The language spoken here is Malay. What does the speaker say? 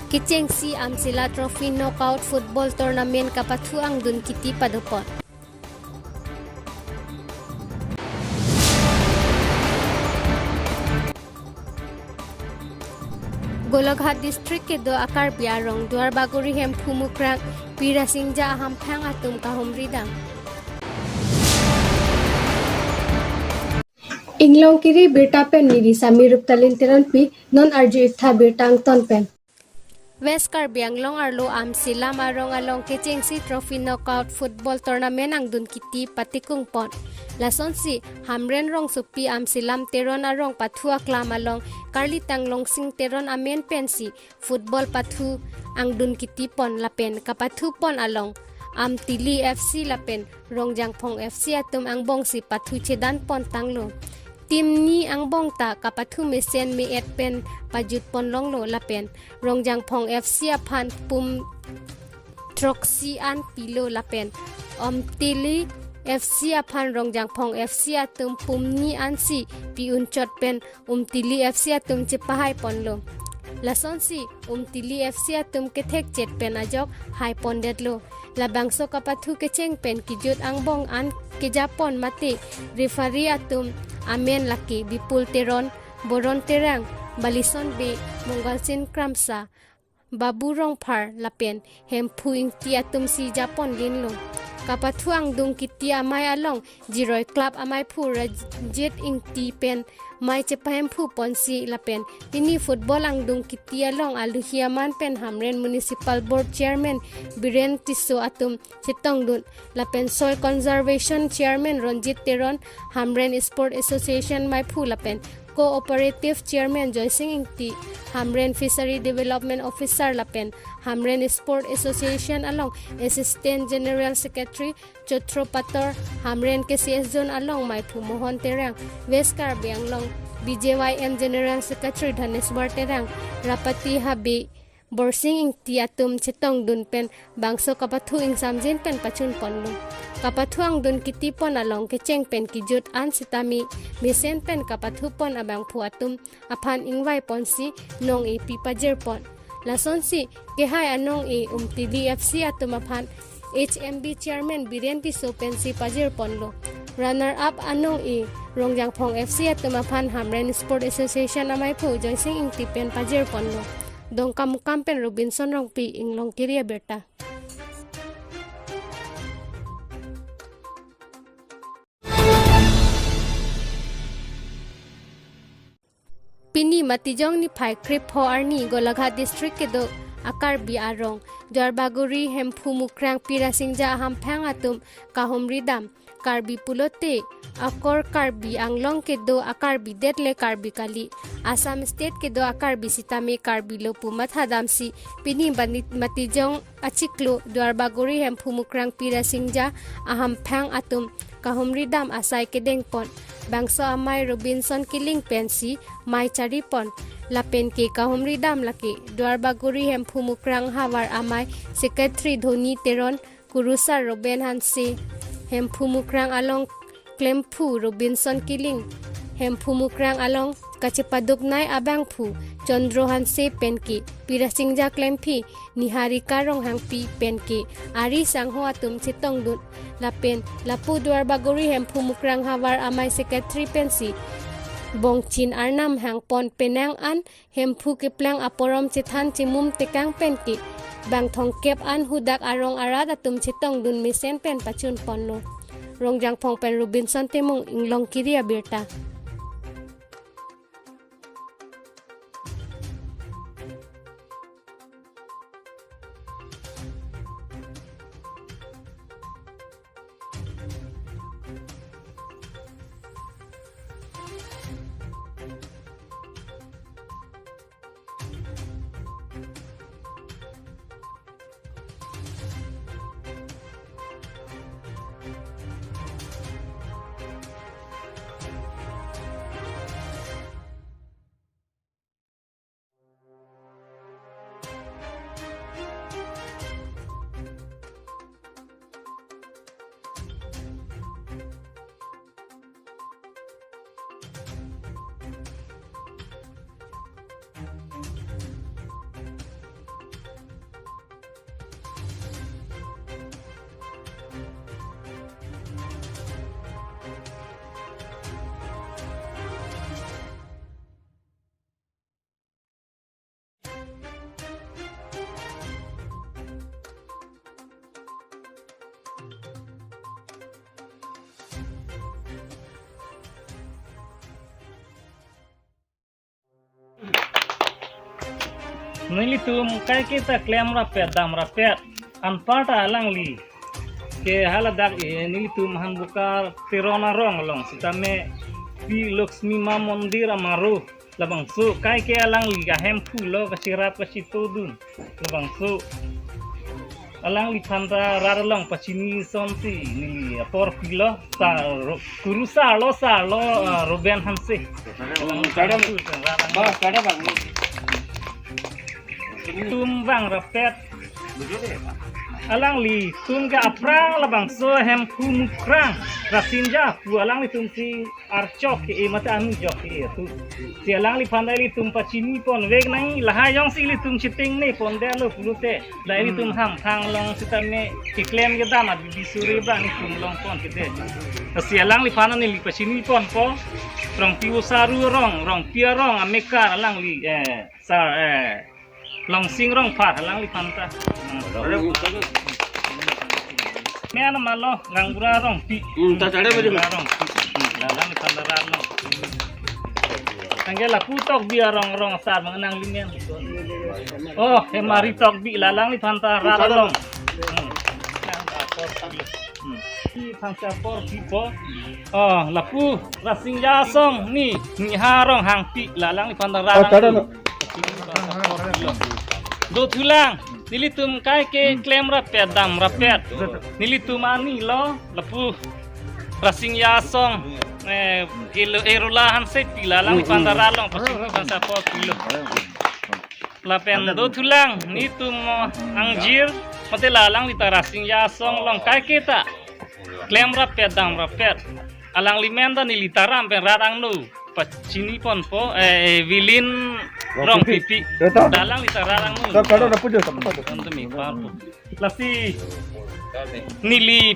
Kicheng si Amsila Trophy Knockout Football Tournament kapathu ang dun kiti padupon. Galaghat District kedo akarbi arong Duarbagori Hemphu Mukrang pirasinja ahamphang atum kahumri dang. Inglong kiri birta pen niri samirup talintiran pi non arju itha birtang ton pen. West Karbi anglong arlo amsila marong along Kicheng si Trophy Knockout Football Tournament ang dun kiti patikung pon. Lason si hamren rong supi amsilam teron arong pathua klam along karlitang longsing teron amen pensi football pathu ang dun kiti pon lapen kapathu pon along amtili FC lapen rongjang phong FC atum ang bong si pathu chedan pon tanglo. Tim ni ang bongta kapathu mesen mi et pen pajut pon longlo lapen rongjang phong FC aphan pum troksi an pilo lapen tili FC aphan rongjang phong FC atum pum ni ansi pi unchot pen tili FC atum chepahay ponlo lason si tili FC atum kethek chet pen ajok hai pondetlo la bangso kapathu kecheng pen kijut ang bong an kijapon mate referee atum amen laki bipul teron boron terang balison be monggalsin kramsa baburong par lapen hemphu ingti atum si japon linlo kapathu ang dung kiti amai along jiroy club amai phu rajit ingti pen mai chepa hemphu ponsi lapen Pini football ang dung kiti along aluhiaman pen hamren municipal board chairman biren tiso atum chitong dun lapen soil conservation chairman ronjit teron hamren sport association mai phu lapen cooperative chairman joysing ingti hamren fishery development officer lapen hamren sport association along assistant general secretary chotro pator hamren KCS zone along mai phu mohon terang West Karbi anglong BJYM general secretary dhaneswar terang rapati habi borsing ingti atum chitong dun pen bangso kapathu ing samjin pen pachun ponlo kapathu ang dun kiti pon along Kicheng pen kijut an sitame mesen pen kapathu pon abang phu atum aphan ingwai ponsi nong e pipajer pon lason si kehai anong e tili FC atum aphan HMB chairman biren tiso pen si pajer ponlo runner up anong e rongjang phong FC atum aphan hamren sport association amai phu joysing ingti pen pajer ponlo dong kamukam pen Robinson rong pi inglong kiria berta. Pini Matijong Niphai krip ho arni Galaghat District kedo akarbi arong Duarbagori Hemphu Mukrang pirasinja ahamphang atum kahumri dam karbi pulote okor karbi anglong kedo akarbi detle karbi kali Assam State kedo akarbi sitame karbi lopu mathadamsi Pini Matijong acheklo Duarbagori Hemphu Mukrang pirasinja ahamphang atum kahumri dam asai kedeng pon bangso amai Robinson kiling pensi mai chari pon lapen ke kahumri dam laki Duarbagori Hemphu Mukrang hawar amai secretary dhoni teron kurusa roben hanse Hemphu Mukrang along Klempu Robinson kiling Hemphu Mukrang along kachepaduk nai abang phu Chandro hanse penki pirasinja klempi nihari karong hangpi penki ari sangho atum chitong dun lapen lapu Duarbagori Hemphu Mukrang hawar amai secretary pensi bongchin arnam hangpon penang an hemphu kiplang aporom chithan chimum tekang penki bang thongkep an hudak arong arat atum chitong dun misen pen pachun ponlo rongjang phong pen Robinson temung inglong kiria birta. nilitum kai kita klaim rapet dam rapet anpata alangli ke haladak nilitum han buka tirona rong long sitame pi Laksmi ma mondir amaru labang su kai ke alangli ga hemphu lo kasirap kasitudun labang su alang li thanda raralong pachini sonti ni por kilo sa kurusa lo roben hanse kadang bang tumbang rapet alang li tunga aprang labang so hemphu mukrang pirasinja pu alang li tumsi archok ke mata anu jok ke tu si alang li pandai li tum pachini pon weg nai lahayong si li tum chiting ne pon de lo pulote dai li tum ahamphang long sitame kiklem ge dama di suri bang ni tum long pon ke de si alang li panan li pachini pon po rong piu saru rong pia rong ameka alang li long sing rong phat alang li panta me ana malo gangbura rong pi ta chare bari rong lalang tanda ralong anggela putok dia rong sar mengenang limian oh hemari tok bi lalang li panta ralong ki panta por pipo oh lapu rasing jasong ni harong hang pi lalang li panta ralong do tulang nilitum kai ke klaim rapet dam rapet nilitum ani lo lepu rasing yasong erulahan sepi lalang pandaralong pasti bangsa po kilo lapen do tulang nitum angjir mate lalang lita rasing yasong long kai kita klaim rapet dam rapet alang limenda nilitaram pen rarang nu pacini pon po vilin rong pipi dalang lita rarang nu lasi nili